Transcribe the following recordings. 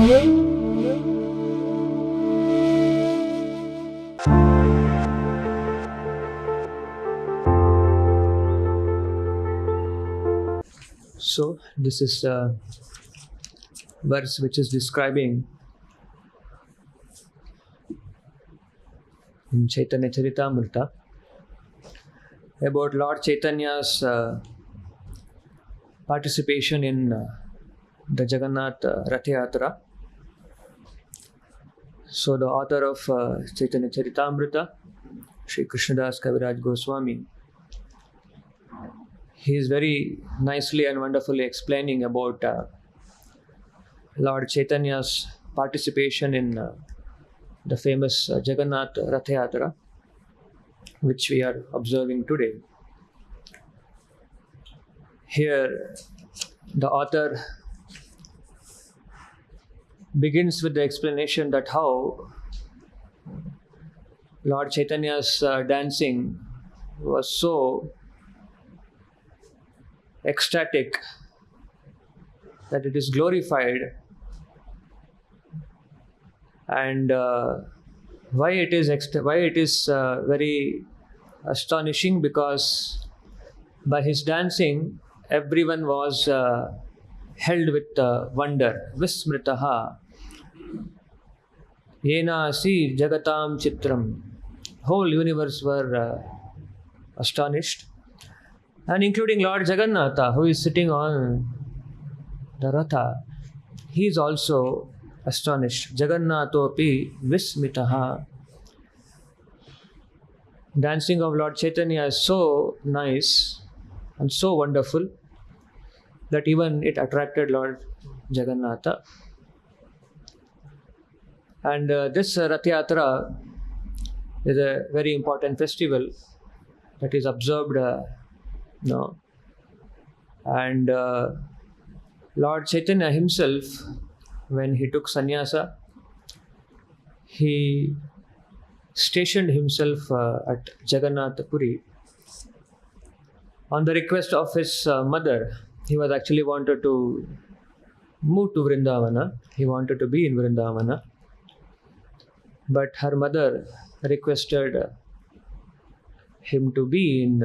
So, this is a verse which is describing in Chaitanya Charitamrita about Lord Chaitanya's participation in the Jagannath Rath Yatra. So, the author of Chaitanya Charitamrita, Sri Krishnadas Kaviraj Goswami, he is very nicely and wonderfully explaining about Lord Chaitanya's participation in the famous Jagannath Rath Yatra, which we are observing today. Here, the author begins with the explanation that how Lord Chaitanya's dancing was so ecstatic that it is glorified, and why it is very astonishing, because by his dancing everyone was held with wonder. Vismritaha yena asi jagatam chitram. Whole universe were astonished, and including Lord Jagannatha, who is sitting on the Ratha, he is also astonished. Jagannathopi vismitaha. Dancing of Lord Chaitanya is so nice and so wonderful that even it attracted Lord Jagannatha. And this Rath Yatra is a very important festival that is observed now. And Lord Chaitanya himself, when he took sannyasa, he stationed himself at Jagannathpuri. On the request of his mother, he was actually wanted to move to Vrindavana. He wanted to be in Vrindavana. But her mother requested him to be in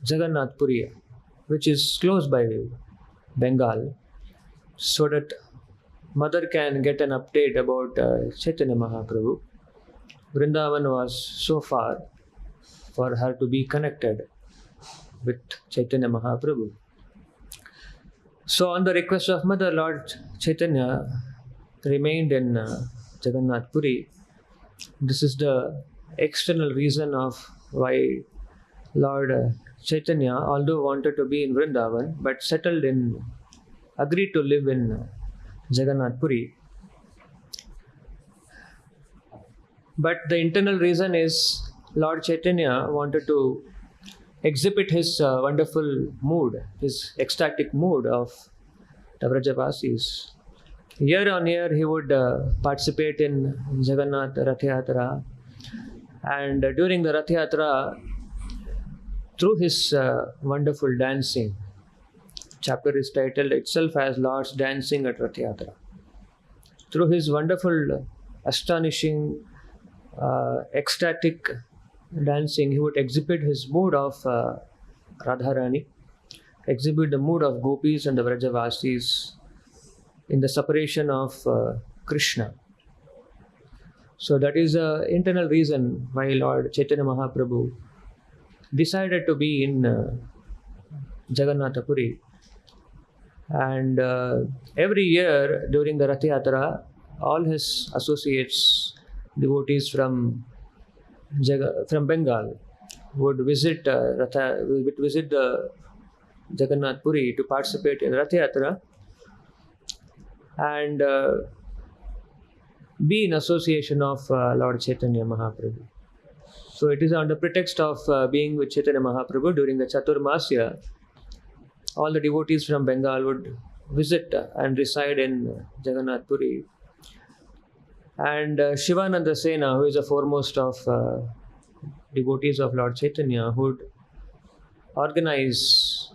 Jagannathpuri, which is close by Bengal, so that mother can get an update about Chaitanya Mahaprabhu. Vrindavan was so far for her to be connected with Chaitanya Mahaprabhu. So on the request of mother, Lord Chaitanya remained in Jagannathpuri. This is the external reason of why Lord Chaitanya, although wanted to be in Vrindavan, but agreed to live in Jagannathpuri. But the internal reason is Lord Chaitanya wanted to exhibit his wonderful mood, his ecstatic mood of the Vrajavasis. Year on year, he would participate in Jagannath Rath Yatra, and during the Rath Yatra, through his wonderful dancing, chapter is titled itself as Lord's Dancing at Rath Yatra. Through his wonderful, astonishing, ecstatic dancing, he would exhibit his mood of Radharani, exhibit the mood of gopis and the Vrajavasis in the separation of Krishna. So that is the internal reason why Lord Chaitanya Mahaprabhu decided to be in Jagannathpuri. And every year during the Rath Yatra, all his associates, devotees from Bengal would visit the Jagannathpuri to participate in Rath Yatra and be in association of Lord Chaitanya Mahaprabhu. So it is on the pretext of being with Chaitanya Mahaprabhu during the Chaturmasya, all the devotees from Bengal would visit and reside in Jagannathpuri. And Shivananda Sena, who is the foremost of devotees of Lord Chaitanya, would organize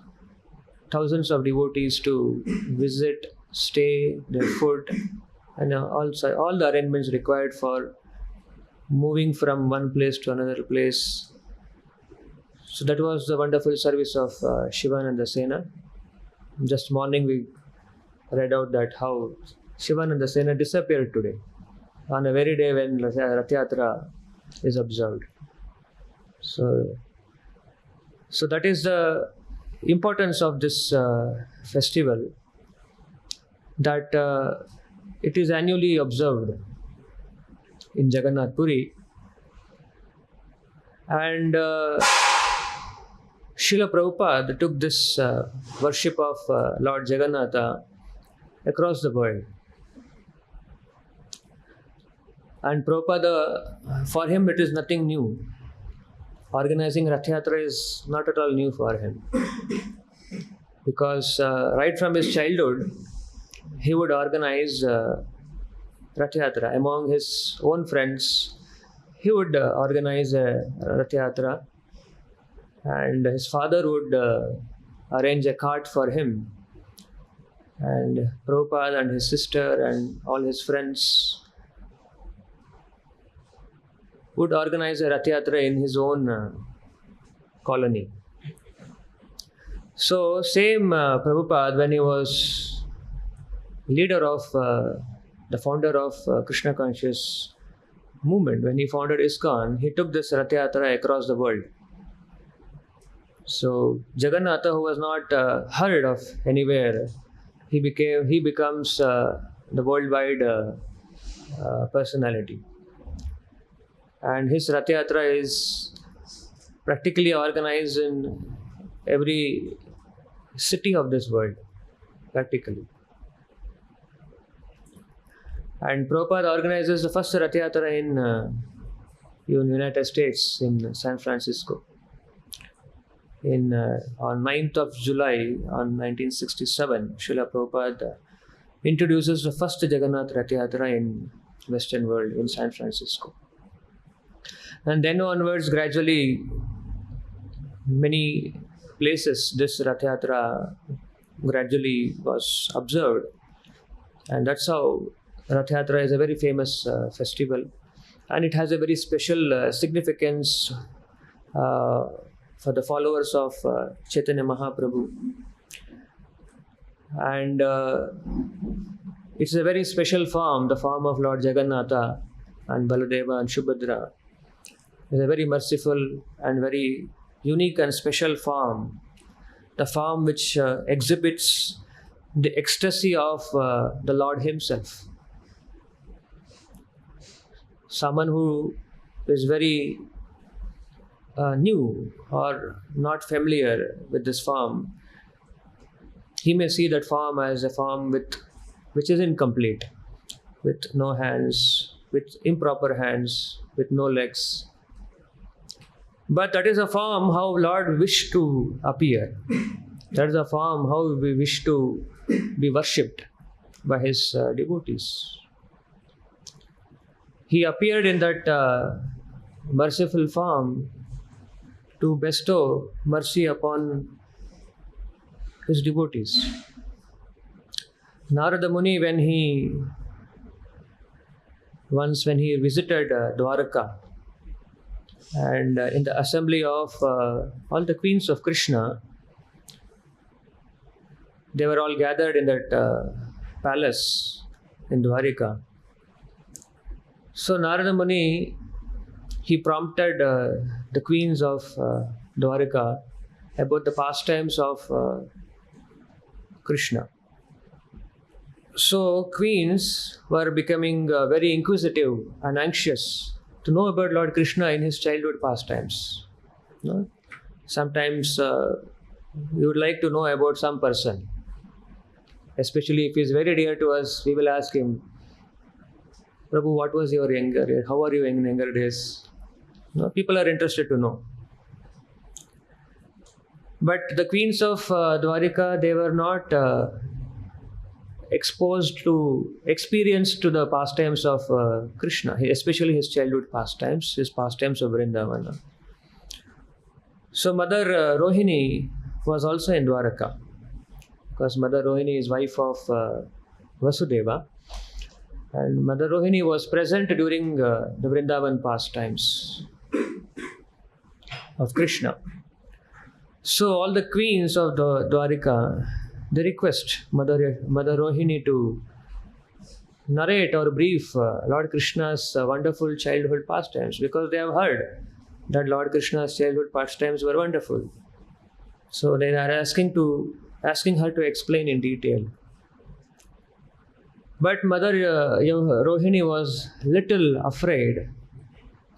thousands of devotees to visit stay, their food, and also all the arrangements required for moving from one place to another place. So that was the wonderful service of Shivananda Sena. Just morning we read out that how Shivananda Sena disappeared today, on a very day when Rath Yatra is observed. So that is the importance of this festival, that it is annually observed in Jagannathpuri, and Srila Prabhupada took this worship of Lord Jagannatha across the world. And Prabhupada, for him it is nothing new. Organizing Rath Yatra is not at all new for him. Because right from his childhood, he would organize Rath Yatra. Among his own friends, he would organize a Rath Yatra, and his father would arrange a cart for him. And Prabhupada and his sister and all his friends would organize a Rath Yatra in his own colony. So same Prabhupada, when he was leader of, the founder of Krishna conscious movement, when he founded ISKCON, he took this Rath Yatra across the world. So Jagannatha, who was not heard of anywhere, he becomes the worldwide personality. And his Rath Yatra is practically organized in every city of this world, practically. And Prabhupada organizes the first Rath Yatra in United States, in San Francisco. On 9th of July on 1967, Srila Prabhupada introduces the first Jagannath Rath Yatra in Western world, in San Francisco. And then onwards, gradually, many places this Rath Yatra gradually was observed. And that's how Rath Yatra is a very famous festival. And it has a very special significance for the followers of Chaitanya Mahaprabhu. And it's a very special form, the form of Lord Jagannatha and Baladeva and Subhadra. It's a very merciful and very unique and special form, the form which exhibits the ecstasy of the Lord Himself. Someone who is very new or not familiar with this form, he may see that form as a form which is incomplete, with no hands, with improper hands, with no legs. But that is a form how Lord wished to appear. That is a form how we wish to be worshipped by His devotees. He appeared in that merciful form to bestow mercy upon His devotees. Narada Muni, when he visited Dwarka, and in the assembly of all the queens of Krishna, they were all gathered in that palace in Dwarka. So Narada Muni, he prompted the queens of Dwarka about the pastimes of Krishna. So queens were becoming very inquisitive and anxious to know about Lord Krishna in his childhood pastimes. No? Sometimes we would like to know about some person, especially if he is very dear to us. We will ask him, Prabhu, what was your younger days? How are you in younger days? No, people are interested to know. But the queens of Dwarika, they were not exposed to the pastimes of Krishna, especially his childhood pastimes, his pastimes of Vrindavan. So Mother Rohini was also in Dwarka, because Mother Rohini is wife of Vasudeva. And Mother Rohini was present during the Vrindavan pastimes of Krishna. So all the queens of the Dwarka, they request Mother Rohini to narrate or brief Lord Krishna's wonderful childhood pastimes, because they have heard that Lord Krishna's childhood pastimes were wonderful. So they are asking her to explain in detail. But Mother Rohini was little afraid.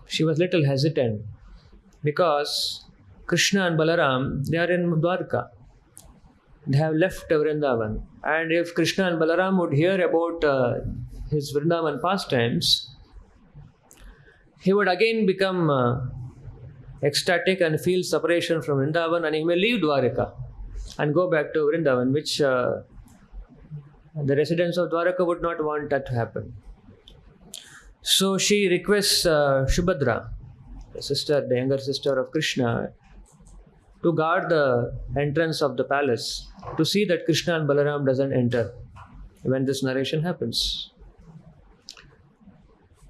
She was little hesitant, because Krishna and Balaram, they are in Dwarka. They have left Vrindavan. And if Krishna and Balaram would hear about his Vrindavan pastimes, he would again become ecstatic and feel separation from Vrindavan, and he may leave Dwarka and go back to Vrindavan, which the residents of Dwarka would not want that to happen. So she requests Shubhadra, the younger sister of Krishna, to guard the entrance of the palace, to see that Krishna and Balaram doesn't enter when this narration happens.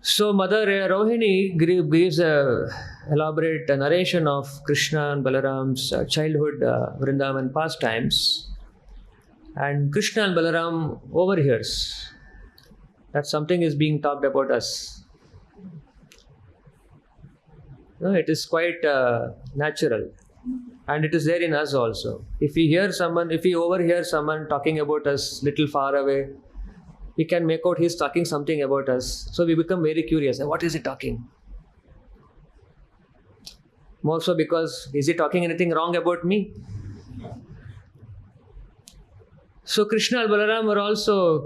So Mother Rohini gives a elaborate narration of Krishna and Balaram's childhood Vrindavan pastimes, and Krishna and Balaram overhears that something is being talked about us. No, it is quite natural, and it is there in us also. If we overhear someone talking about us little far away, we can make out he's talking something about us. So we become very curious. What is he talking? More so because, is he talking anything wrong about me? So Krishna and Balaram were also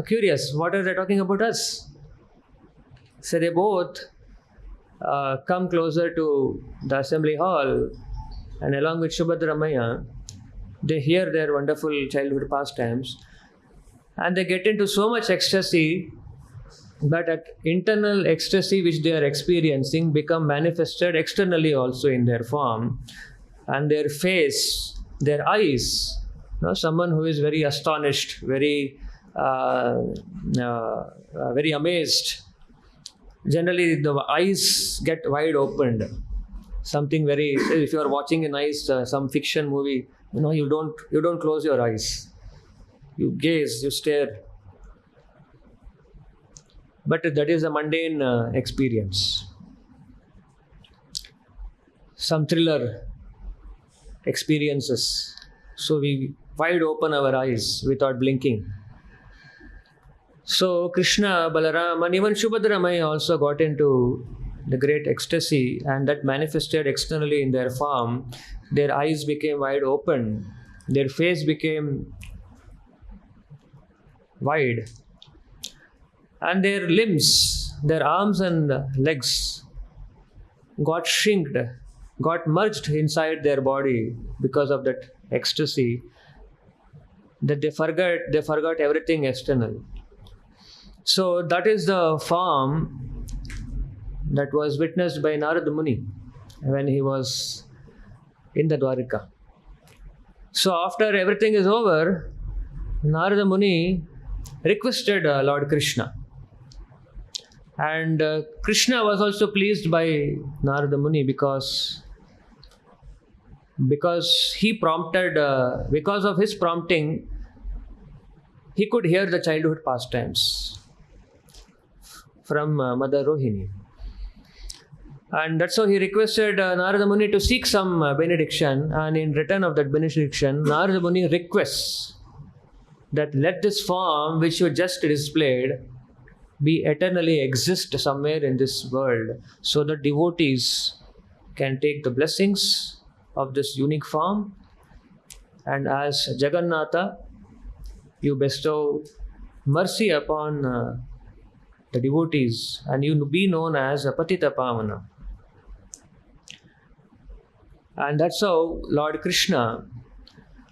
curious. What are they talking about us? So they both come closer to the assembly hall, and along with Subhadra Maya, they hear their wonderful childhood pastimes, and they get into so much ecstasy that that internal ecstasy which they are experiencing become manifested externally also in their form, and their face, their eyes. Someone who is very astonished, very amazed. Generally, the eyes get wide opened. Something very. If you are watching a nice some fiction movie, you don't close your eyes. You gaze, you stare. But that is a mundane experience. Some thriller experiences. So we wide open our eyes without blinking. So Krishna, Balaram, and even Subhadra Maya also got into the great ecstasy, and that manifested externally in their form. Their eyes became wide open. Their face became wide. And their limbs, their arms and legs got shrinked, got merged inside their body because of that ecstasy, that they forgot everything external. So that is the form that was witnessed by Narada Muni when he was in the Dwarka. So after everything is over, Narada Muni requested Lord Krishna. And Krishna was also pleased by Narada Muni because he prompted, because of his prompting, he could hear the childhood pastimes from Mother Rohini. And that's how he requested Narada Muni to seek some benediction, and in return of that benediction, Narada Muni requests that let this form which you just displayed be eternally exist somewhere in this world, so that devotees can take the blessings of this unique form, and as Jagannatha, you bestow mercy upon the devotees, and you be known as a Patita Pavana. And that's how Lord Krishna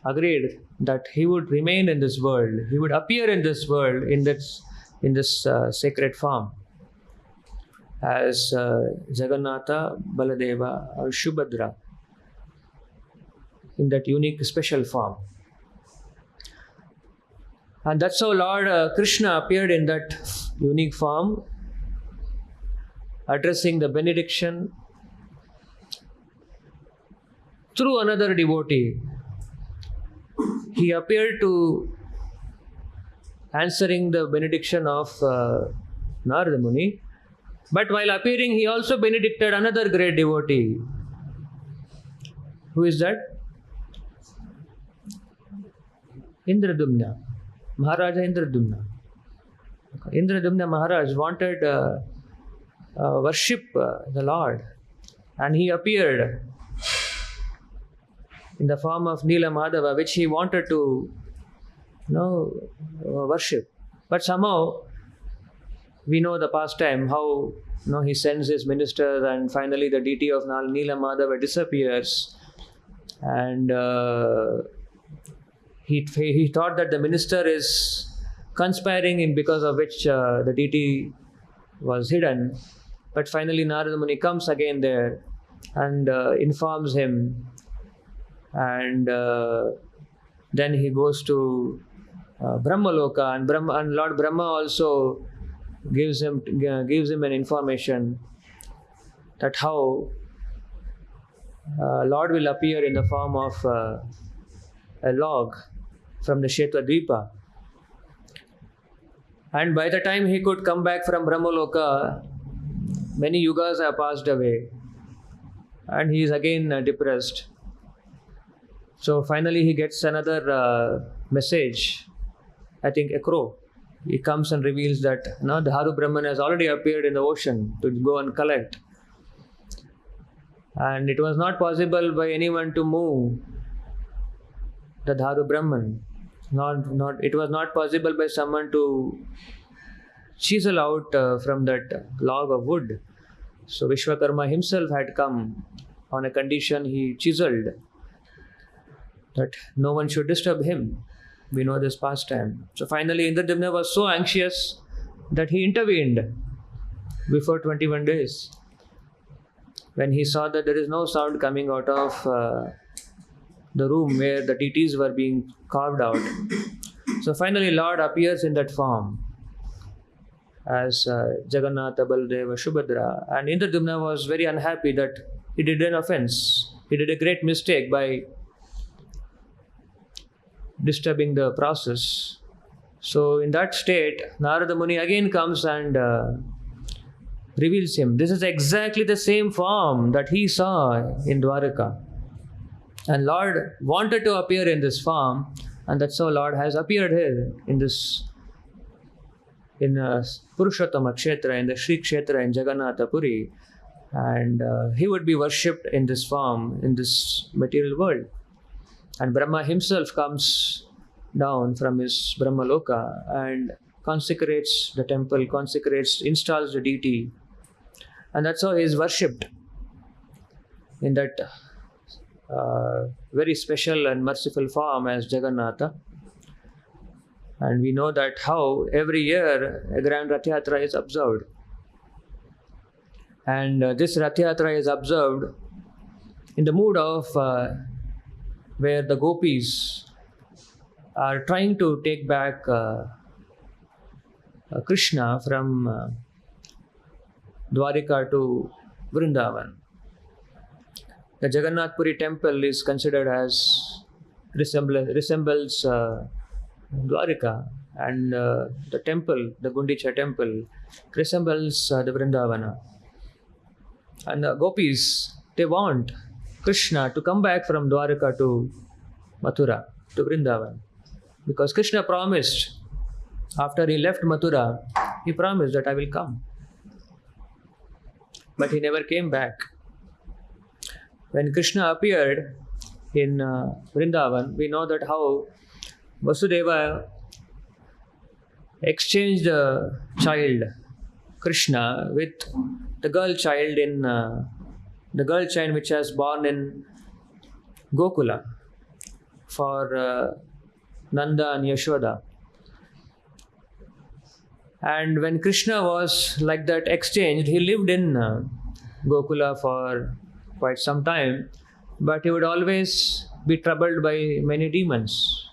agreed that he would remain in this world, he would appear in this world in this sacred form as Jagannatha, Baladeva or Subhadra, in that unique special form. And that's how Lord Krishna appeared in that unique form, addressing the benediction through another devotee. He appeared to answering the benediction of Narada Muni, but while appearing, he also benedicted another great devotee. Who is that? Indradyumna, Maharaja Indradyumna. Indradyumna Maharaj wanted worship the Lord, and he appeared in the form of Nila Madhava, which he wanted to worship. But somehow, we know the pastime, how he sends his ministers, and finally the deity of Nila Madhava disappears. And he thought that the minister is conspiring, in because of which the deity was hidden. But finally Narada Muni comes again there and informs him, and then he goes to Brahmaloka, and Lord Brahma also gives him an information that how Lord will appear in the form of a log from the Shetwadvipa. And by the time he could come back from Brahmaloka, many yugas have passed away, and he is again depressed. So finally he gets another message, I think a crow. He comes and reveals that the Haru Brahman has already appeared in the ocean to go and collect. And it was not possible by anyone to move the Haru Brahman. It was not possible by someone to chisel out from that log of wood. So Vishwakarma himself had come on a condition. He chiseled that no one should disturb him. We know this pastime. So finally Indradyumna was so anxious that he intervened before 21 days. When he saw that there is no sound coming out of the room where the deities were being carved out. So finally Lord appears in that form as Jagannatha, Baladeva, Subhadra. And Indradyumna was very unhappy that he did an offense. He did a great mistake by disturbing the process. So in that state, Narada Muni again comes and reveals him. This is exactly the same form that he saw in Dwarka. And Lord wanted to appear in this form, and that's how Lord has appeared here in Purushottama Kshetra, in the Sri Kshetra in Jagannathpuri. And he would be worshipped in this form, in this material world. And Brahma himself comes down from his Brahmaloka and consecrates the temple, installs the deity. And that's how he is worshipped in that very special and merciful form as Jagannatha. And we know that how every year a grand Rath Yatra is observed. And this Rath Yatra is observed in the mood of where the gopis are trying to take back Krishna from Dwarka to Vrindavan. The Jagannathpuri temple is considered as resembles Dwarka, and the temple, the Gundicha temple, resembles the Vrindavana. And the gopis, they want Krishna to come back from Dwarka to Mathura, to Vrindavan. Because Krishna promised, after he left Mathura, he promised that I will come. But he never came back. When Krishna appeared in Vrindavan, we know that how Vasudeva exchanged the child Krishna with the girl child which was born in Gokula for Nanda and Yashoda. And when Krishna was like that exchanged, he lived in Gokula for quite some time, but he would always be troubled by many demons.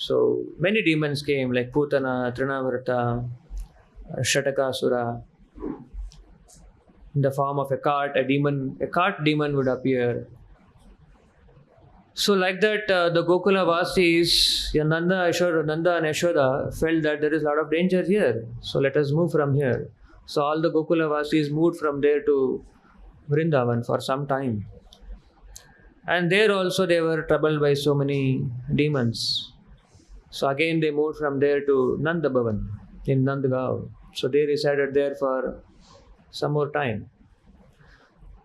So many demons came like Putana, Trinavarta, Shatakasura. In the form of a cart, a cart demon would appear. So like that, the Gokula Vasis, Nanda and Yashoda felt that there is a lot of danger here. So let us move from here. So all the Gokula Vasis moved from there to Vrindavan for some time. And there also they were troubled by so many demons. So again they moved from there to Nanda Bhavan in Nandgaon. So they resided there for some more time.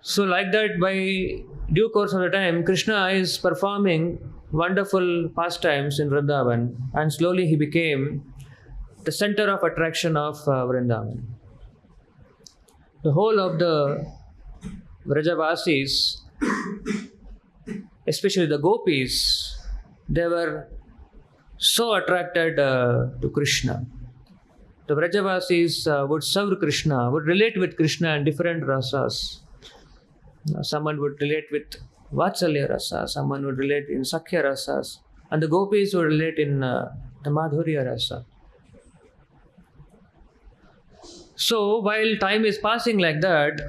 So like that, by due course of the time, Krishna is performing wonderful pastimes in Vrindavan, and slowly he became the center of attraction of Vrindavan. The whole of the Vrajavasis, especially the gopis, they were so attracted to Krishna. The Vrajavasis would serve Krishna, would relate with Krishna in different rasas. Someone would relate with Vatsalya rasa, someone would relate in Sakhya rasas, and the gopis would relate in the Madhurya rasa. So while time is passing like that,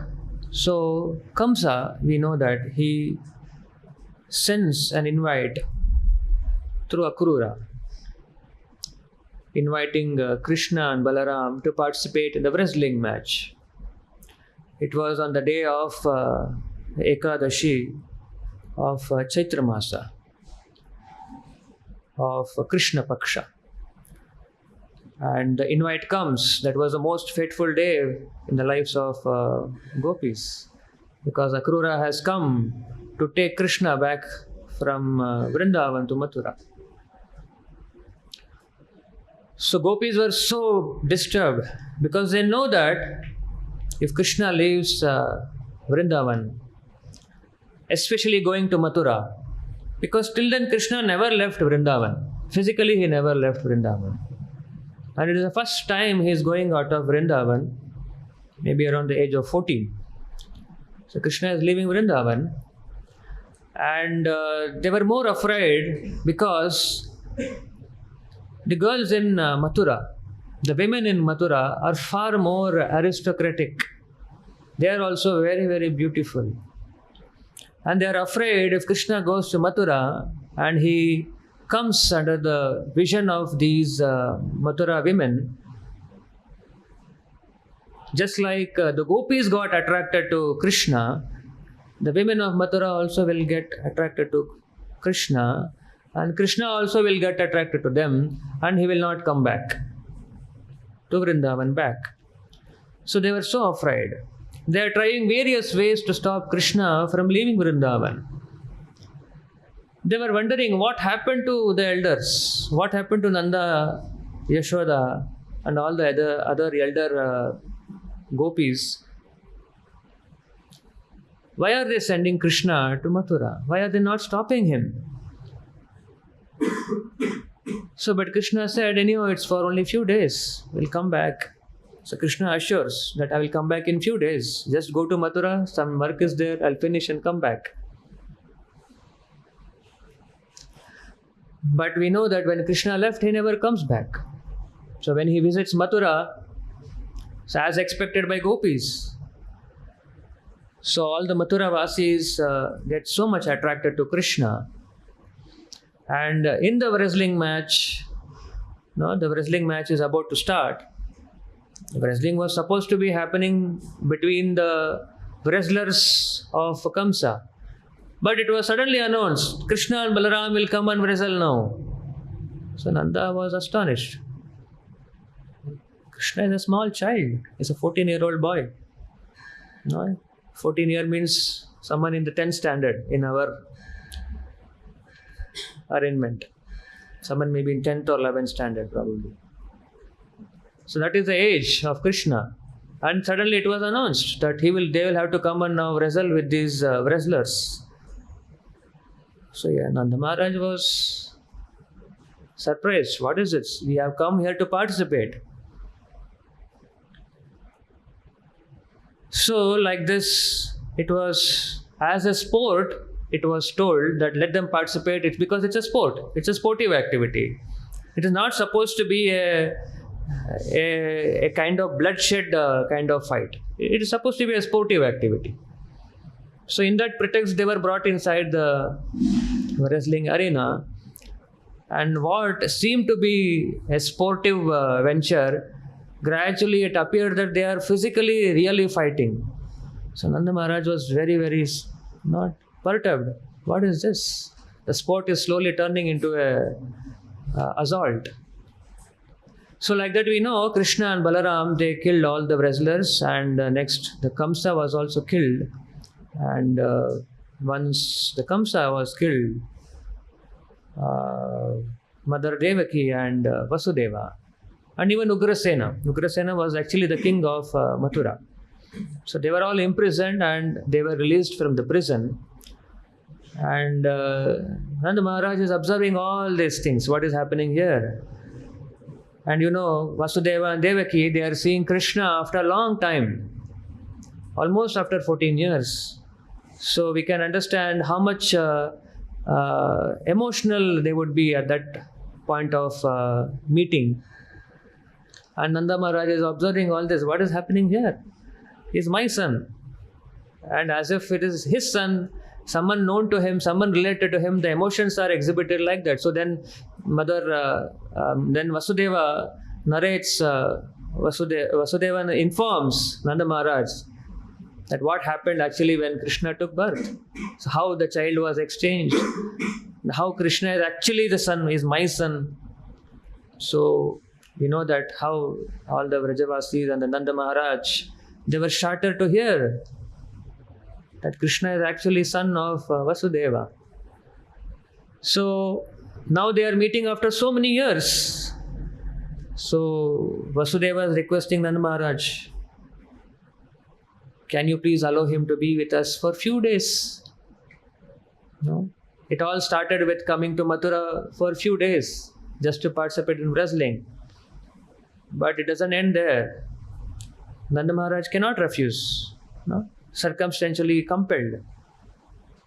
so Kamsa, we know that he sends an invite through Akrura, inviting Krishna and Balaram to participate in the wrestling match. It was on the day of Ekadashi of Chaitra Masa of Krishna Paksha. And the invite comes. That was the most fateful day in the lives of gopis, because Akrura has come to take Krishna back from Vrindavan to Mathura. So gopis were so disturbed because they know that if Krishna leaves Vrindavan, especially going to Mathura, because till then Krishna never left Vrindavan. Physically he never left Vrindavan. And it is the first time he is going out of Vrindavan, maybe around the age of 14. So Krishna is leaving Vrindavan, and they were more afraid because the girls in Mathura, the women in Mathura are far more aristocratic. They are also very, very beautiful. And they are afraid if Krishna goes to Mathura and he comes under the vision of these Mathura women, just like the gopis got attracted to Krishna, the women of Mathura also will get attracted to Krishna, and Krishna also will get attracted to them, and he will not come back to Vrindavan back. So they were so afraid. They are trying various ways to stop Krishna from leaving Vrindavan. They were wondering what happened to the elders, what happened to Nanda, Yashoda, and all the other elder gopis. Why are they sending Krishna to Mathura? Why are they not stopping him? So, but Krishna said, anyhow, it's for only few days. We'll come back. So Krishna assures that I will come back in few days. Just go to Mathura, some work is there, I'll finish and come back. But we know that when Krishna left, he never comes back. So when he visits Mathura, so as expected by gopis, so all the Mathura Vasis get so much attracted to Krishna. And in the wrestling match, the wrestling match is about to start. The wrestling was supposed to be happening between the wrestlers of Kamsa. But it was suddenly announced, Krishna and Balaram will come and wrestle now. So Nanda was astonished. Krishna is a small child. He's a 14-year-old boy. 14-year means someone in the 10th standard in our arrangement. Someone maybe in 10th or 11th standard probably. So that is the age of Krishna. And suddenly it was announced that they will have to come and now wrestle with these wrestlers. So Nanda Maharaj was surprised. What is this? We have come here to participate. So like this, it was as a sport, it was told that let them participate. It's because it's a sport. It's a sportive activity. It is not supposed to be a kind of bloodshed kind of fight. It is supposed to be a sportive activity. So in that pretext, they were brought inside the wrestling arena, and what seemed to be a sportive venture, gradually it appeared that they are physically really fighting. So Nanda Maharaj was very, very not perturbed. What is this? The sport is slowly turning into a assault. So like that we know Krishna and Balaram, they killed all the wrestlers, and next the Kamsa was also killed. And once the Kamsa was killed, Mother Devaki and Vasudeva, and even Ugrasena. Ugrasena was actually the king of Mathura. So they were all imprisoned and they were released from the prison. And Nanda Maharaj is observing all these things, what is happening here. And you know, Vasudeva and Devaki, they are seeing Krishna after a long time, almost after 14 years. So we can understand how much emotional they would be at that point of meeting. And Nanda Maharaj is observing all this. What is happening here? He is my son. And as if it is his son, someone known to him, someone related to him, the emotions are exhibited like that. So then then Vasudeva narrates, Vasudeva informs Nanda Maharaj that what happened actually when Krishna took birth. So how the child was exchanged, how Krishna is actually the son, is my son. So we know that how all the Vrajavasis and the Nanda Maharaj, they were shattered to hear that Krishna is actually son of Vasudeva. So now they are meeting after so many years. So Vasudeva is requesting Nanda Maharaj, can you please allow him to be with us for a few days? No? It all started with coming to Mathura for a few days just to participate in wrestling. But it doesn't end there. Nanda Maharaj cannot refuse. No? Circumstantially compelled.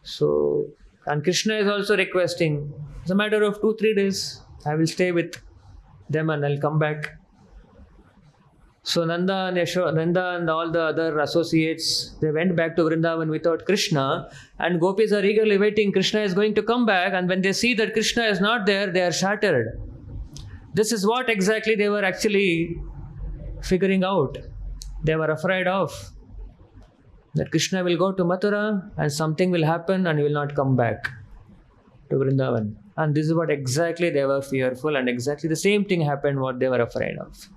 So, and Krishna is also requesting, it's a matter of 2-3 days, I will stay with them and I'll come back. So Nanda and all the other associates, they went back to Vrindavan without Krishna, and gopis are eagerly waiting, Krishna is going to come back, and when they see that Krishna is not there, they are shattered. This is what exactly they were actually figuring out. They were afraid of. That Krishna will go to Mathura and something will happen and he will not come back to Vrindavan. And this is what exactly they were fearful, and exactly the same thing happened what they were afraid of.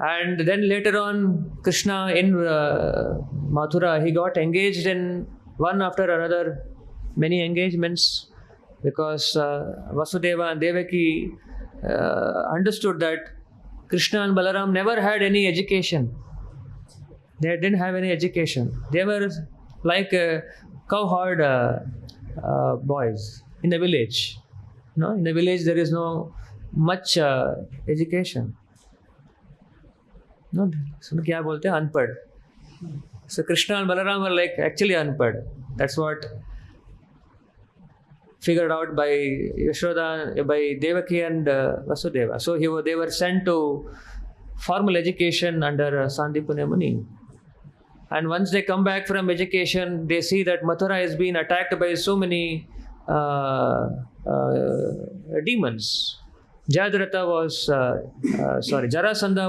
And then later on, Krishna in Mathura, he got engaged in one after another, many engagements, because Vasudeva and Devaki understood that Krishna and Balaram never had any education. They didn't have any education. They were like cowherd boys in the village. No, in the village there is no much education. No, so क्या बोलते हैं unpad. So Krishna and Balaram were like actually unpad. That's what figured out by Yashoda, by Devaki and Vasudeva. So they were sent to formal education under Sandipuna Muni. And once they come back from education, they see that Mathura has been attacked by so many demons. Jarasandha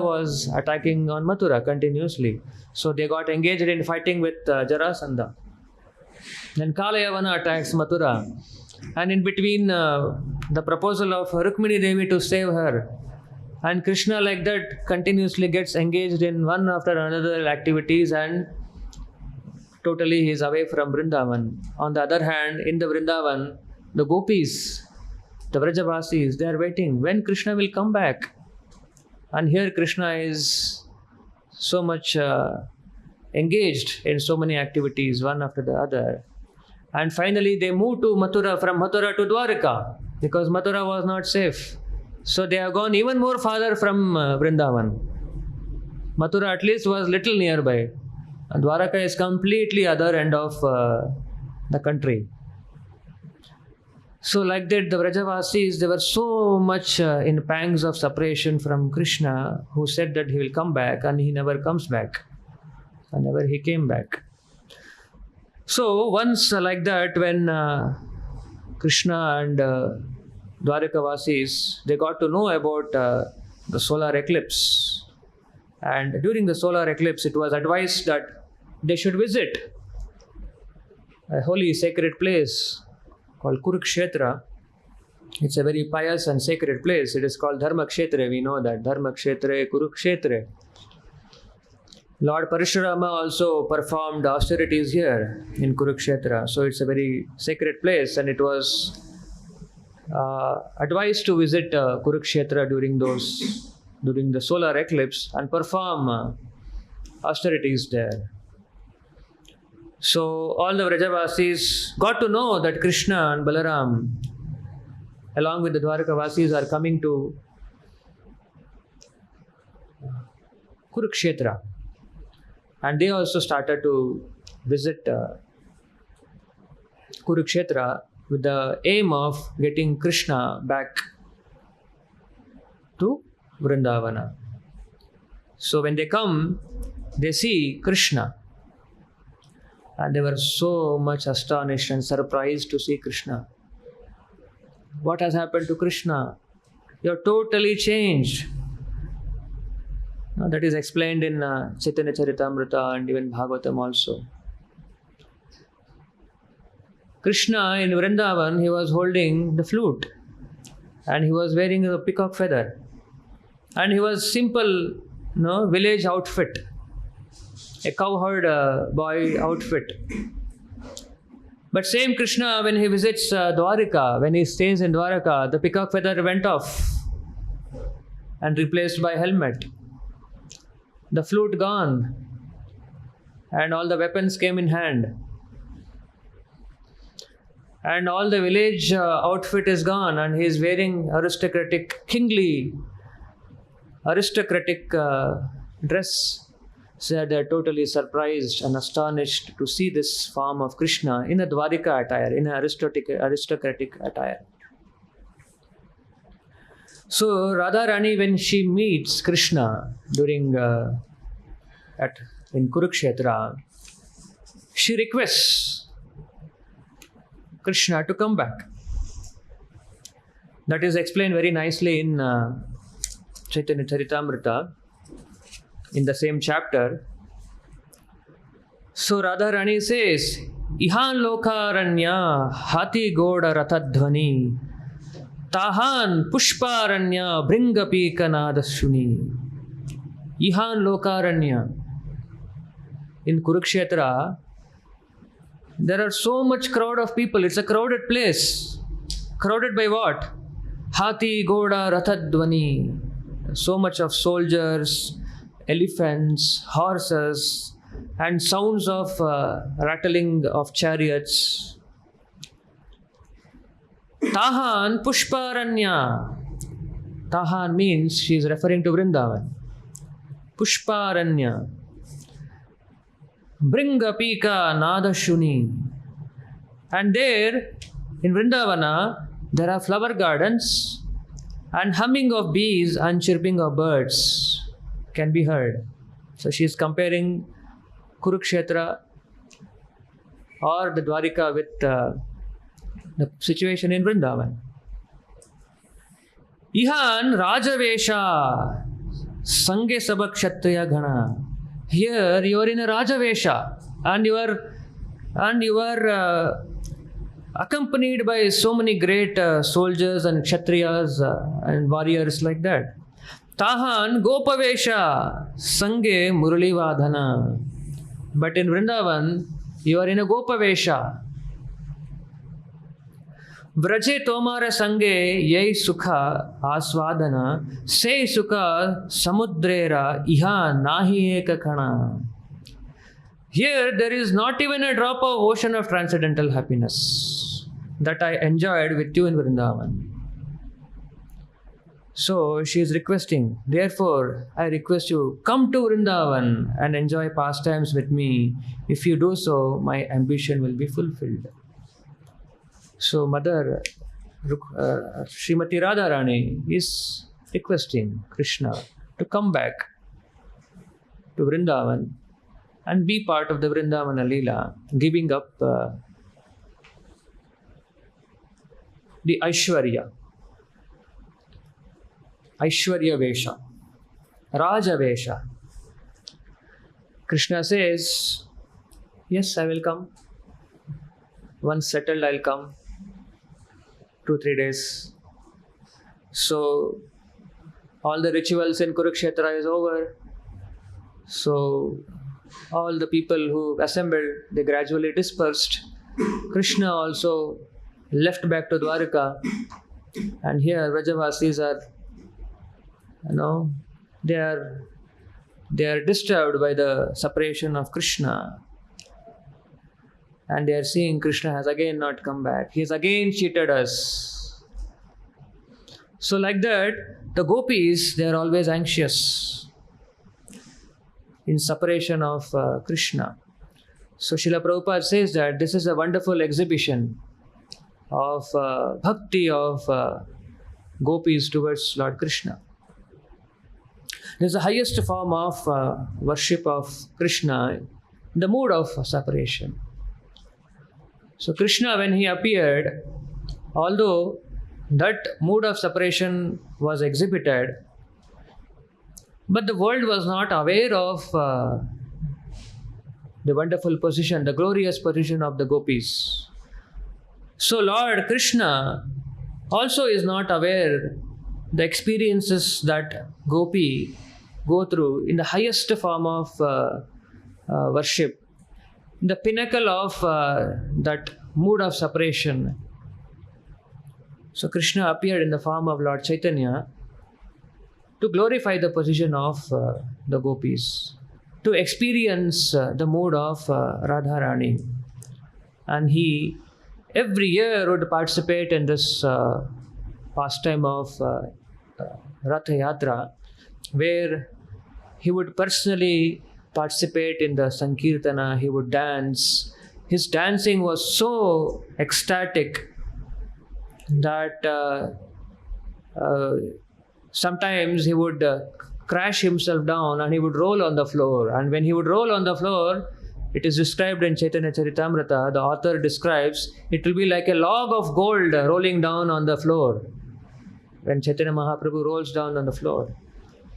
was attacking on Mathura continuously. So they got engaged in fighting with Jarasandha. Then Kalayavana attacks Mathura. And in between the proposal of Rukmini Devi to save her, and Krishna like that continuously gets engaged in one after another activities, and totally he is away from Vrindavan. On the other hand, in the Vrindavan, the gopis, the Vrajavasis, they are waiting when Krishna will come back. And here Krishna is so much engaged in so many activities, one after the other. And finally they moved to Mathura, from Mathura to Dwarka, because Mathura was not safe. So they have gone even more farther from Vrindavan. Mathura at least was little nearby. And Dwarka is completely other end of the country. So like that, the Vrajavasis, they were so much in pangs of separation from Krishna, who said that he will come back, and he never comes back. And never he came back. So once like that, when Krishna and Dwarkavasis, they got to know about the solar eclipse. And during the solar eclipse, it was advised that they should visit a holy sacred place called Kurukshetra. It's a very pious and sacred place. It is called Dharma Kshetra. We know that. Dharma Kshetra, Kurukshetra. Lord Parashurama also performed austerities here in Kurukshetra. So it's a very sacred place, and it was advised to visit Kurukshetra during the solar eclipse and perform austerities there. So all the Vrajavasis got to know that Krishna and Balaram, along with the Dwarkavasis, are coming to Kurukshetra. And they also started to visit Kurukshetra with the aim of getting Krishna back to Vrindavana. So when they come, they see Krishna. And they were so much astonished and surprised to see Krishna. What has happened to Krishna? You're totally changed. Now, that is explained in Chaitanya Charitamrita and even Bhagavatam also. Krishna in Vrindavan, he was holding the flute. And he was wearing a peacock feather. And he was simple, village outfit. A cowherd boy outfit. But same Krishna, when he visits Dwarka, when he stays in Dwarka, the peacock feather went off and replaced by helmet. The flute gone, and all the weapons came in hand. And all the village outfit is gone, and he is wearing aristocratic, kingly, aristocratic dress. So they are totally surprised and astonished to see this form of Krishna in a Dwarika attire, in an aristocratic attire. So Radharani, when she meets Krishna during in Kurukshetra, she requests Krishna to come back. That is explained very nicely in Chaitanya Charitamrita, in the same chapter. So Radharani says, Ihan lokaranya hati goda ratadhvani tahan pushparanya bringapi kanadashuni. Ihan lokaranya. In Kurukshetra, there are so much crowd of people. It's a crowded place. Crowded by what? Hati goda ratadhvani. So much of soldiers, elephants, horses, and sounds of rattling of chariots. Tahan pushparanya. Tahan means she is referring to Vrindavan. Pushparanya. Bringapika nadashuni. And there, in Vrindavana, there are flower gardens, and humming of bees and chirping of birds can be heard. So she is comparing Kurukshetra or the Dwarika with the situation in Vrindavan. Ihan Rajavesha Sange Sabha Kshatriya Gana. Here you are in a Rajavesha, and you are accompanied by so many great soldiers and Kshatriyas and warriors like that. Tahan Gopavesha Sange Muralivadhana. But in Vrindavan, you are in a Gopavesha. Vraje Tomara Sange Yai Sukha Aswadana Se Sukha Samudrera Iha Nahi Ekakana. Here there is not even a drop of ocean of transcendental happiness that I enjoyed with you in Vrindavan. So she is requesting, therefore I request you, come to Vrindavan and enjoy pastimes with me. If you do so, my ambition will be fulfilled. So Mother Srimati Radharani is requesting Krishna to come back to Vrindavan and be part of the Vrindavana Leela, giving up the Aishwarya Vesha, Raja Vesha. Krishna says, yes, I will come. Once settled, I'll come. 2-3 days. So, all the rituals in Kurukshetra is over. So, all the people who assembled, they gradually dispersed. Krishna also left back to Dwarka. And here, Vrajavasis are, they are disturbed by the separation of Krishna. And they are seeing Krishna has again not come back. He has again cheated us. So like that, the gopis, they are always anxious in separation of Krishna. So Srila Prabhupada says that this is a wonderful exhibition of bhakti of gopis towards Lord Krishna. This is the highest form of worship of Krishna in the mood of separation. So Krishna, when he appeared, although that mood of separation was exhibited, but the world was not aware of the wonderful position, the glorious position of the gopis. So Lord Krishna also is not aware the experiences that gopi go through in the highest form of worship, in the pinnacle of that mood of separation. So Krishna appeared in the form of Lord Chaitanya to glorify the position of the gopis, to experience the mood of Radharani. And he every year would participate in this pastime of Rath Yatra, where he would personally participate in the Sankirtana, he would dance. His dancing was so ecstatic that sometimes he would crash himself down and he would roll on the floor. And when he would roll on the floor, it is described in Chaitanya Charitamrita, the author describes, it will be like a log of gold rolling down on the floor. When Chaitanya Mahaprabhu rolls down on the floor,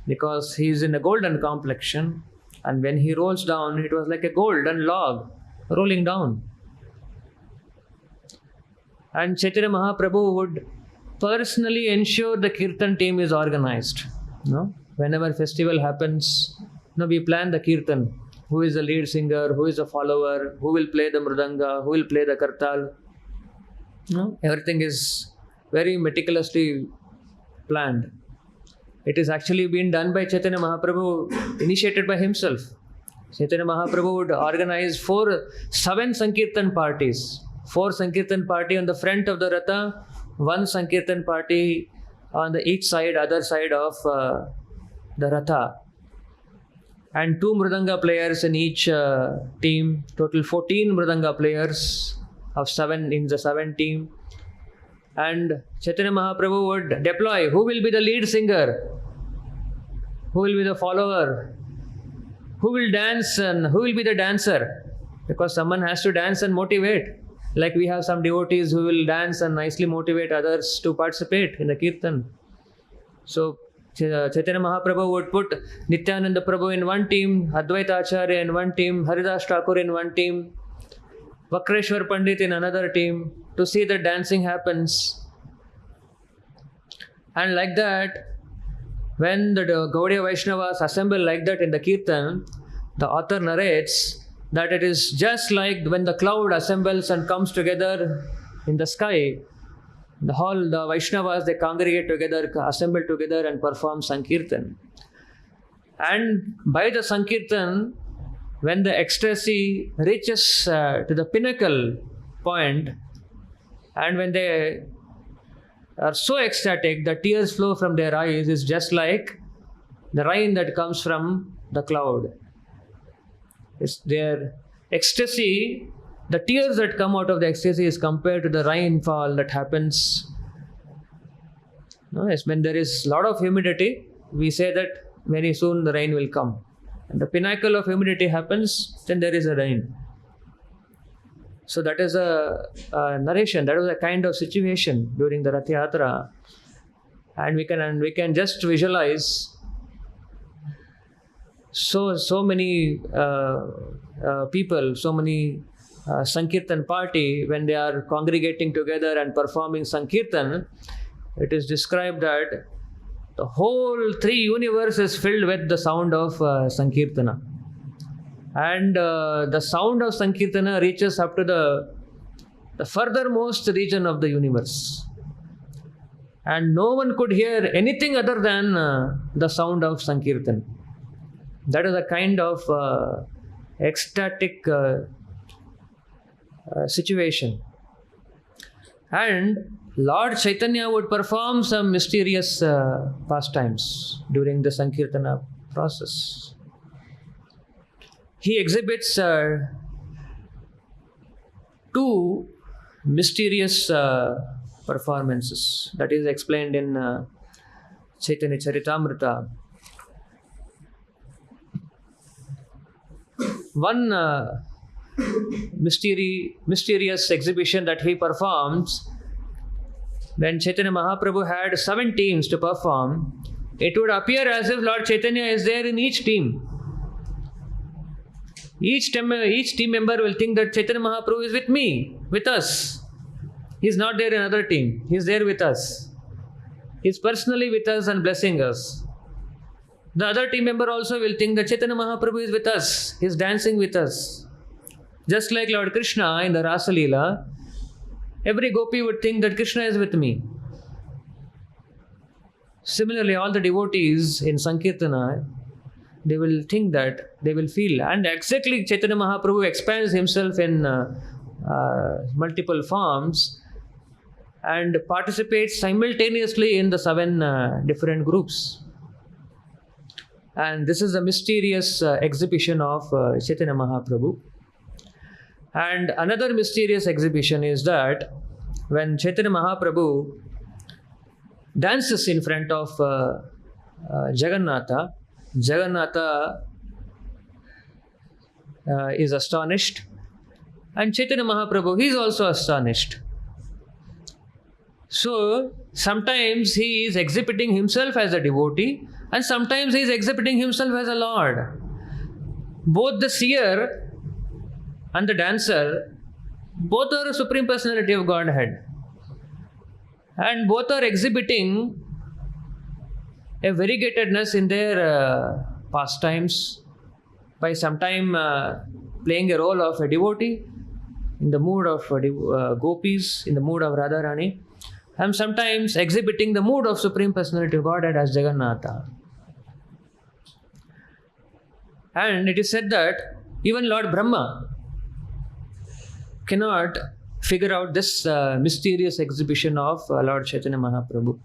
because he is in a golden complexion, and when he rolls down, it was like a golden log rolling down. And Chaitanya Mahaprabhu would personally ensure the kirtan team is organized. Whenever festival happens, we plan the kirtan. Who is the lead singer, who is the follower, who will play the mridanga, who will play the kartal. Everything is very meticulously planned. It is actually been done by Chaitanya Mahaprabhu, initiated by himself. Chaitanya Mahaprabhu would organize 7 Sankirtan parties. 4 Sankirtan party on the front of the Ratha, 1 Sankirtan party on the each side, other side of the Ratha. And 2 Mridanga players in each team, total 14 Mridanga players of 7 in the 7 team. And Chaitanya Mahaprabhu would deploy who will be the lead singer, who will be the follower, who will dance and who will be the dancer. Because someone has to dance and motivate. Like we have some devotees who will dance and nicely motivate others to participate in the kirtan. So Chaitanya Mahaprabhu would put Nityananda Prabhu in one team, Advaita Acharya in one team, Haridas Thakur in one team, Vakreshwar Pandit in another team, to see that dancing happens. And like that, when the Gaudiya Vaishnavas assemble like that in the kirtan, the author narrates that it is just like when the cloud assembles and comes together in the sky. The Vaishnavas, they congregate together, assemble together and perform Sankirtan. And by the Sankirtan, when the ecstasy reaches to the pinnacle point, and when they are so ecstatic, the tears flow from their eyes, is just like the rain that comes from the cloud. It's their ecstasy, the tears that come out of the ecstasy is compared to the rainfall that happens No, yes, when there is a lot of humidity, we say that very soon the rain will come. And the pinnacle of humidity happens, then there is a rain. So that is a narration. That was a kind of situation during the Rath Yatra, and we can just visualize so many people, so many Sankirtan party, when they are congregating together and performing Sankirtan. It is described that the whole three universe is filled with the sound of Sankirtana. And the sound of Sankirtana reaches up to the furthermost region of the universe. And no one could hear anything other than the sound of Sankirtan. That is a kind of ecstatic situation. And Lord Chaitanya would perform some mysterious pastimes during the Sankirtana process. He exhibits two mysterious performances that is explained in Chaitanya Charitamrita. One mysterious exhibition that he performs, when Chaitanya Mahaprabhu had 7 teams to perform, it would appear as if Lord Chaitanya is there in each team. Each team member will think that Chaitanya Mahaprabhu is with me, with us. He is not there in another team. He is there with us. He is personally with us and blessing us. The other team member also will think that Chaitanya Mahaprabhu is with us. He is dancing with us. Just like Lord Krishna in the Rasa Leela, every gopi would think that Krishna is with me. Similarly, all the devotees in Sankirtana, they will think that, they will feel. And exactly Chaitanya Mahaprabhu expands himself in multiple forms and participates simultaneously in the 7 different groups. And this is a mysterious exhibition of Chaitanya Mahaprabhu. And another mysterious exhibition is that when Chaitanya Mahaprabhu dances in front of Jagannatha, Jagannatha is astonished, and Chaitanya Mahaprabhu, he is also astonished. So sometimes he is exhibiting himself as a devotee, and sometimes he is exhibiting himself as a Lord. Both the seer and the dancer, both are a Supreme Personality of Godhead. And both are exhibiting a variegatedness in their pastimes by sometime playing a role of a devotee in the mood of gopis, in the mood of Radharani, and sometimes exhibiting the mood of Supreme Personality of Godhead as Jagannatha. And it is said that even Lord Brahma cannot figure out this mysterious exhibition of Lord Chaitanya Mahaprabhu.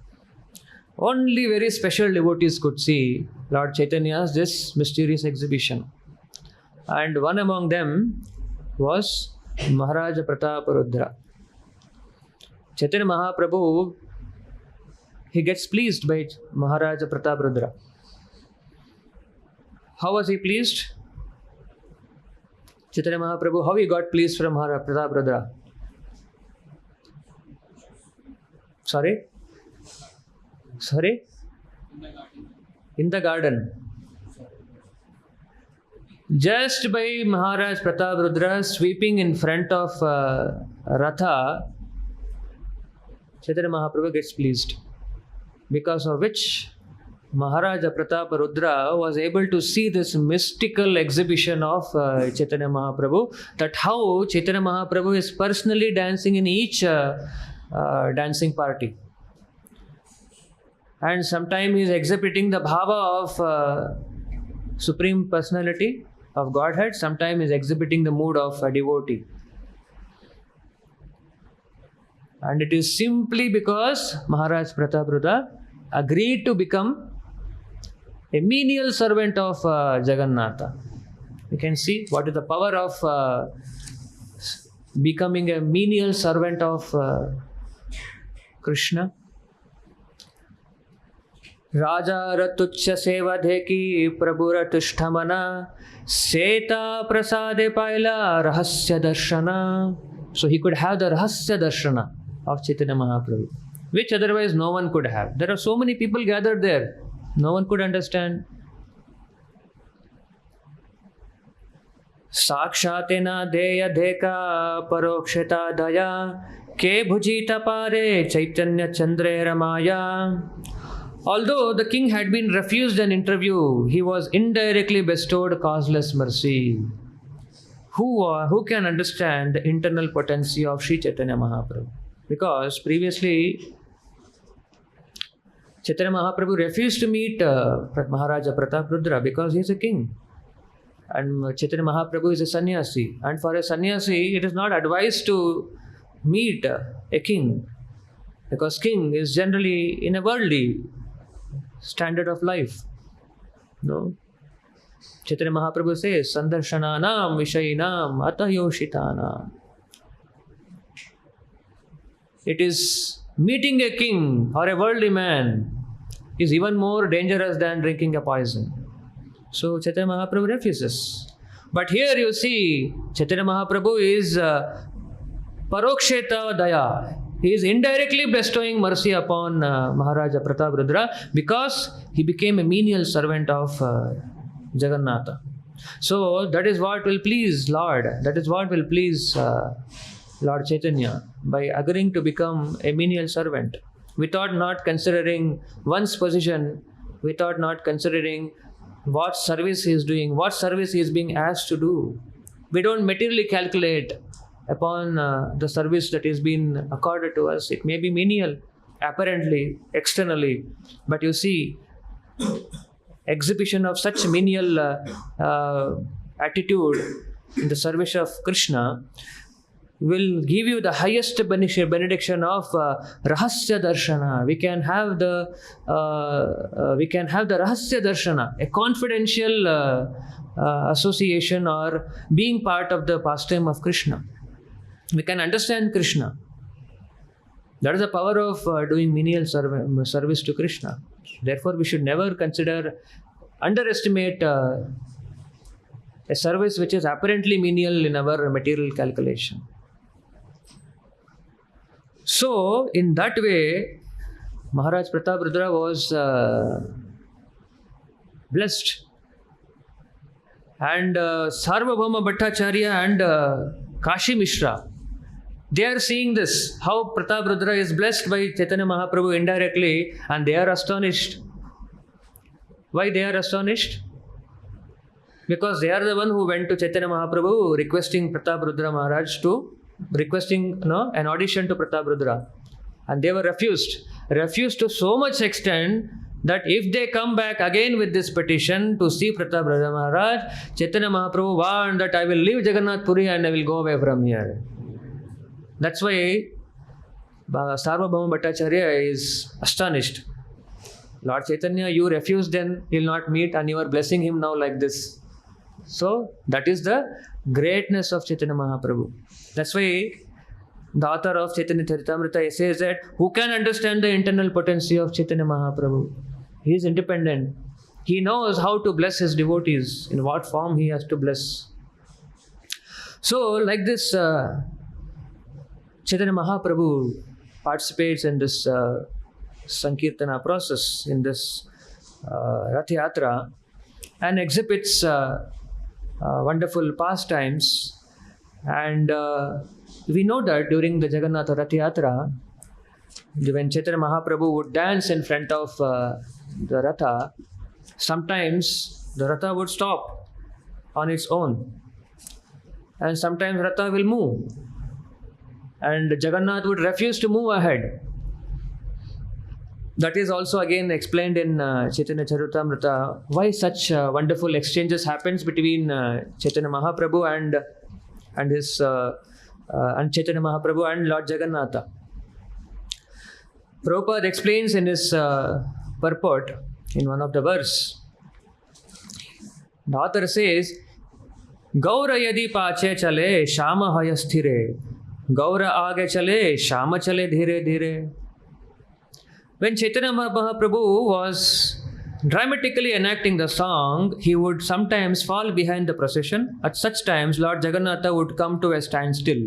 Only very special devotees could see Lord Chaitanya's this mysterious exhibition. And one among them was Maharaja Prataparudra. Chaitanya Mahaprabhu, he gets pleased by Maharaja Prataparudra. How was he pleased? Chaitanya Mahaprabhu, how he got pleased from Maharaja Prataparudra? Sorry? In the garden. Just by Maharaj Prataparudra sweeping in front of Ratha, Chaitanya Mahaprabhu gets pleased. Because of which Maharaja Prataparudra was able to see this mystical exhibition of Chaitanya Mahaprabhu, that how Chaitanya Mahaprabhu is personally dancing in each dancing party. And sometimes he is exhibiting the bhava of Supreme Personality of Godhead, sometimes he is exhibiting the mood of a devotee. And it is simply because Maharaj Prataparudra agreed to become a menial servant of Jagannatha. You can see what is the power of becoming a menial servant of Krishna. Raja Ratuchya Sevadheki Prabhura Tushtamana Seta Prasade Paila Rahasya Darshana. So he could have the Rahasya Darshana of Chaitanya Mahaprabhu, which otherwise no one could have. There are so many people gathered there, no one could understand. Sakshatena Deya Dheka Paroksheta Daya Ke Bhujita Pare Chaitanya Chandre Ramaya. Although the king had been refused an interview, he was indirectly bestowed causeless mercy. Who can understand the internal potency of Sri Chaitanya Mahaprabhu? Because previously, Chaitanya Mahaprabhu refused to meet Maharaja Prataprudra because he is a king. And Chaitanya Mahaprabhu is a sannyasi. And for a sannyasi, it is not advised to meet a king. Because king is generally in a worldly standard of life. No? Chaitanya Mahaprabhu says, Sandarshananam Vishayinam Atayoshitanam. It is meeting a king or a worldly man is even more dangerous than drinking a poison. So Chaitanya Mahaprabhu refuses. But here you see, Chaitanya Mahaprabhu is Paroksheta Daya. He is indirectly bestowing mercy upon Maharaja Prataprudra because he became a menial servant of Jagannatha. So that is what will please Lord. That is what will please Lord Chaitanya by agreeing to become a menial servant. Without not considering one's position, without not considering what service he is doing, what service he is being asked to do. We don't materially calculate upon the service that is being accorded to us. It may be menial, apparently, externally, but you see, exhibition of such menial attitude in the service of Krishna will give you the highest benediction of Rahasya Darshana. We can have the Rahasya Darshana, a confidential association or being part of the pastime of Krishna. We can understand Krishna. That is the power of doing menial service to Krishna. Therefore, we should never underestimate a service which is apparently menial in our material calculation. So, in that way, Maharaj Prataprudra was blessed. And Sarvabhauma Bhattacharya and Kashi Mishra, they are seeing this, how Prataprudra is blessed by Chaitanya Mahaprabhu indirectly, and they are astonished. Why they are astonished? Because they are the one who went to Chaitanya Mahaprabhu requesting Prataprudra Maharaj to an audition to Prataprudra, and they were refused to so much extent that if they come back again with this petition to see Prataprudra Maharaj, Chaitanya Mahaprabhu warned that I will leave Jagannathpuri and I will go away from here. That's why Sarvabhauma Bhattacharya is astonished. Lord Chaitanya, you refused, then he will not meet, and you are blessing him now like this. So that is the greatness of Chaitanya Mahaprabhu. That's why the author of Chaitanya Charitamrita says that who can understand the internal potency of Chaitanya Mahaprabhu? He is independent. He knows how to bless his devotees, in what form he has to bless. So like this, Chaitanya Mahaprabhu participates in this Sankirtana process, in this Rath Yatra, and exhibits wonderful pastimes. And we know that during the Jagannatha Rath Yatra, when Chaitanya Mahaprabhu would dance in front of the Ratha, sometimes the Ratha would stop on its own, and sometimes Ratha will move, and Jagannath would refuse to move ahead. That is also again explained in Chaitanya Charitamrita, why such wonderful exchanges happens between Chaitanya Mahaprabhu and his Chaitanya Mahaprabhu and Lord Jagannatha. Prabhupada explains in his purport in one of the verse. The author says, Gaura yadi pache chale, shama hayasthire. Gaura aage chale, shama chale dhire dhire. When Chaitanya Mahaprabhu was dramatically enacting the song, he would sometimes fall behind the procession. At such times, Lord Jagannatha would come to a standstill.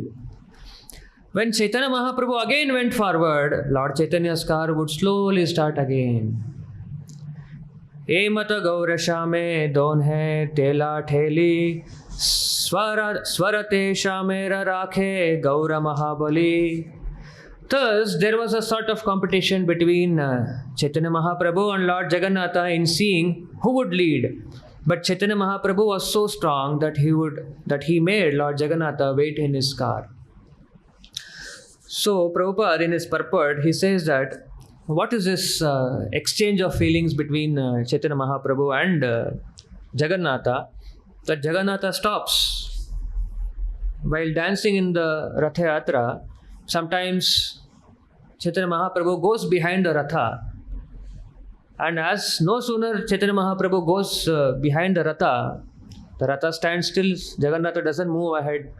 When Chaitanya Mahaprabhu again went forward, Lord Chaitanya's car would slowly start again. E mata gaura shame don hai tela theli swarate shamera rakhe gaura mahabali. Thus, there was a sort of competition between Chaitanya Mahaprabhu and Lord Jagannatha in seeing who would lead. But Chaitanya Mahaprabhu was so strong that he made Lord Jagannatha wait in his car. So, Prabhupada in his purport, he says that what is this exchange of feelings between Chaitanya Mahaprabhu and Jagannatha? That Jagannatha stops while dancing in the Rath Yatra. Sometimes Chaitanya Mahaprabhu goes behind the Ratha, and as no sooner Chaitanya Mahaprabhu goes behind the Ratha stands still, Jagannatha doesn't move ahead.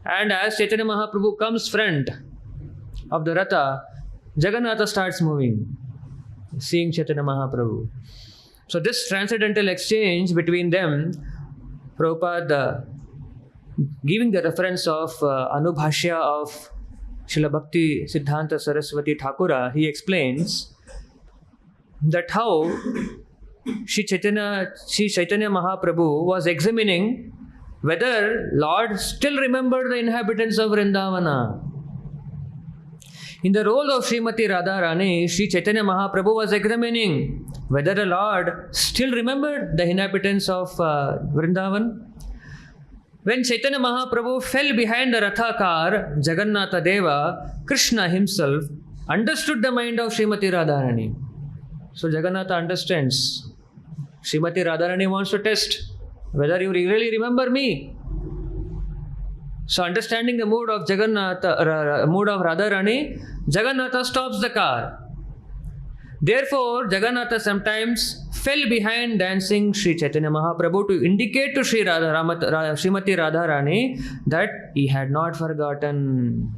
And as Chaitanya Mahaprabhu comes front of the Ratha, Jagannatha starts moving, seeing Chaitanya Mahaprabhu. So this transcendental exchange between them, Prabhupada giving the reference of Anubhashya of Srila Bhakti Siddhanta Saraswati Thakura, he explains that how Sri Chaitanya Mahaprabhu was examining whether Lord still remembered the inhabitants of Vrindavana. In the role of Srimati Radharani, Sri Chaitanya Mahaprabhu was examining whether the Lord still remembered the inhabitants of Vrindavan. When Chaitanya Mahaprabhu fell behind the Ratha car, Jagannatha Deva, Krishna himself, understood the mind of Srimati Radharani. So Jagannatha understands. Srimati Radharani wants to test whether you really remember me. So understanding the mood of Radharani, Jagannatha stops the car. Therefore, Jagannatha sometimes fell behind dancing Sri Chaitanya Mahaprabhu to indicate to Srimati Radharani that he had not forgotten.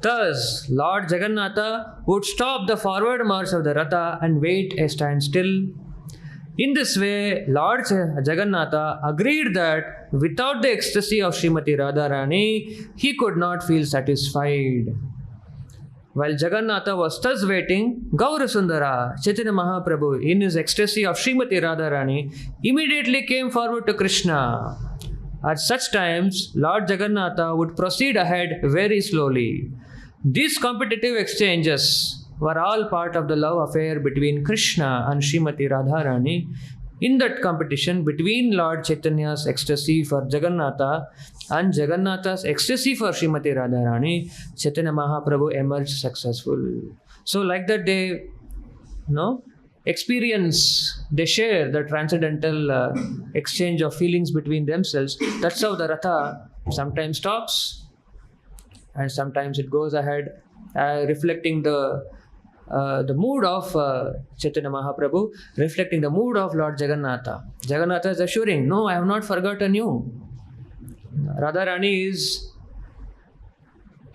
Thus, Lord Jagannatha would stop the forward march of the Ratha and wait a standstill. In this way, Lord Jagannatha agreed that without the ecstasy of Srimati Radharani, he could not feel satisfied. While Jagannatha was thus waiting, Gaura Sundara, Chaitanya Mahaprabhu, in his ecstasy of Srimati Radharani, immediately came forward to Krishna. At such times, Lord Jagannatha would proceed ahead very slowly. These competitive exchanges were all part of the love affair between Krishna and Srimati Radharani. In that competition between Lord Chaitanya's ecstasy for Jagannatha and Jagannatha's ecstasy for Srimati Radharani, Chaitanya Mahaprabhu emerged successful. So like that they they share the transcendental exchange of feelings between themselves. That's how the Ratha sometimes stops and sometimes it goes ahead, reflecting the mood of Chaitanya Mahaprabhu, reflecting the mood of Lord Jagannatha. Jagannatha is assuring, no, I have not forgotten you. Radharani is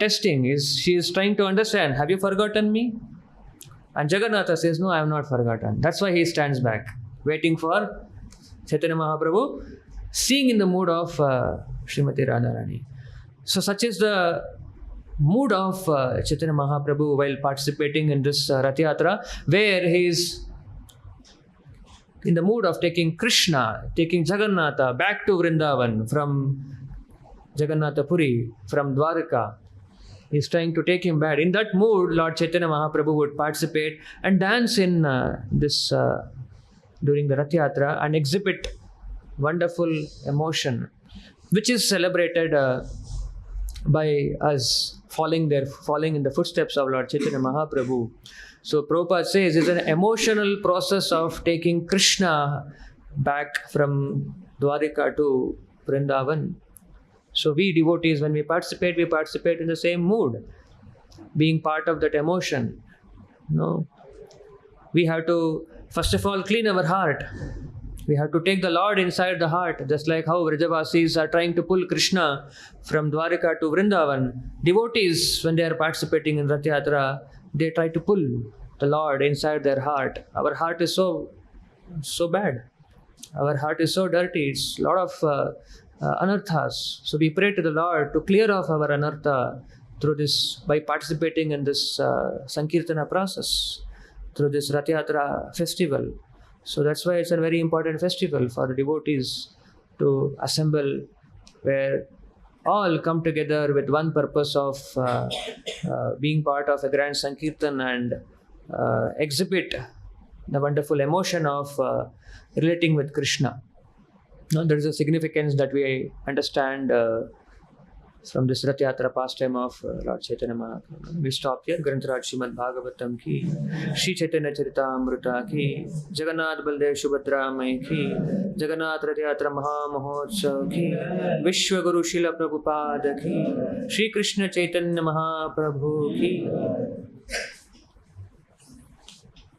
testing, she is trying to understand, have you forgotten me? And Jagannatha says, no, I have not forgotten. That's why he stands back, waiting for Chaitanya Mahaprabhu, seeing in the mood of Srimati Radharani. So such is the mood of Chaitanya Mahaprabhu while participating in this Rath Yatra, where he is in the mood of taking Krishna, taking Jagannatha back to Vrindavan from Jagannathpuri, from Dwarka. He is trying to take him back. In that mood, Lord Chaitanya Mahaprabhu would participate and dance in during the Rath Yatra and exhibit wonderful emotion, which is celebrated by us following in the footsteps of Lord Chaitanya Mahaprabhu. So Prabhupada says it's an emotional process of taking Krishna back from Dwarka to Vrindavan. So we devotees, when we participate in the same mood, being part of that emotion. We have to first of all clean our heart. We have to take the Lord inside the heart, just like how Vrajavasis are trying to pull Krishna from Dwarka to Vrindavan. Devotees, when they are participating in Rath Yatra, they try to pull the Lord inside their heart. Our heart is so bad. Our heart is so dirty. It's a lot of anarthas. So we pray to the Lord to clear off our anartha through this, by participating in this Sankirtana process, through this Rath Yatra festival. So that's why it's a very important festival for the devotees to assemble, where all come together with one purpose of being part of a grand Sankirtan and exhibit the wonderful emotion of relating with Krishna. Now, there is a significance that we understand from this Rath Yatra pastime of Lord Chaitanya Mahaprabhu. We stop here. Grantaraj Srimad Bhagavatam ki, Sri Chaitanya Charitamrita ki, Jagannath Baldev Subhadra Mai ki, Jagannath Rath Yatra Maha Mahotsav ki, Vishwa Guru Srila Prabhupada ki, Sri Krishna Chaitanya Mahaprabhu ki.